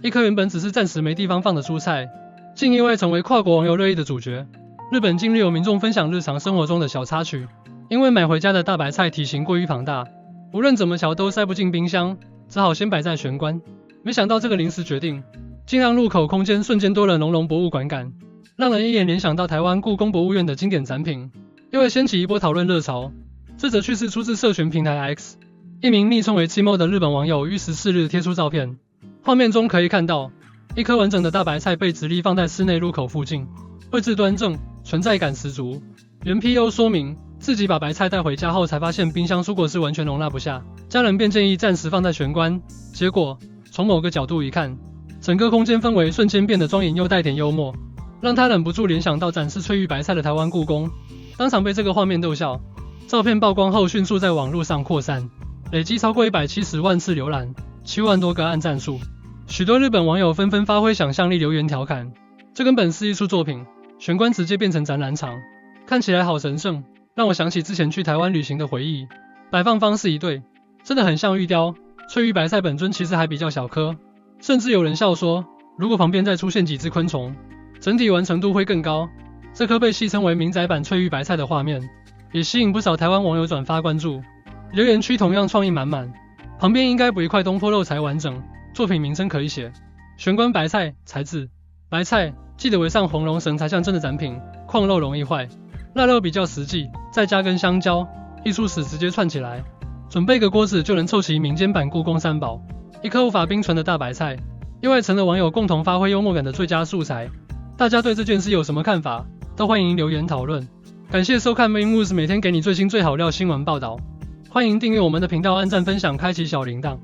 一颗原本只是暂时没地方放的蔬菜，竟意外成为跨国网友热议的主角。日本近日有民众分享日常生活中的小插曲，因为买回家的大白菜体型过于庞大，无论怎么瞧都塞不进冰箱，只好先摆在玄关。没想到这个临时决定，竟让入口空间瞬间多了浓浓博物馆感，让人一眼联想到台湾故宫博物院的经典展品，又会掀起一波讨论热潮。这则趣事出自社群平台 X， 一名昵称为七猫的日本网友于14日贴出照片，画面中可以看到一颗完整的大白菜被直立放在室内入口附近，位置端正，存在感十足。原 PO 说明，自己把白菜带回家后才发现冰箱蔬果是完全容纳不下，家人便建议暂时放在玄关，结果从某个角度一看，整个空间氛围瞬间变得庄严又带点幽默，让他忍不住联想到展示翠玉白菜的台湾故宫，当场被这个画面逗笑。照片曝光后迅速在网络上扩散，累积超过170万次浏览，7万多个按赞数。许多日本网友纷纷发挥想象力留言调侃，这根本是艺术作品，玄关直接变成展览场，看起来好神圣，让我想起之前去台湾旅行的回忆。摆放方式一对，真的很像玉雕。翠玉白菜本尊其实还比较小颗，甚至有人笑说，如果旁边再出现几只昆虫，整体完成度会更高。这颗被戏称为民宅版翠玉白菜的画面，也吸引不少台湾网友转发关注，留言区同样创意满满。旁边应该补一块东坡肉才完整，作品名称可以写玄关白菜，材质白菜，记得围上红绒绳才像真的展品，矿肉容易坏，腊肉比较实际，再加根香蕉，艺术史直接串起来。准备个锅子就能凑齐民间版故宫三宝，一颗无法冰存的大白菜，意外成了网友共同发挥幽默感的最佳素材。大家对这件事有什么看法？都欢迎留言讨论。感谢收看 Main News， 每天给你最新最好料新闻报道。欢迎订阅我们的频道，按赞分享，开启小铃铛。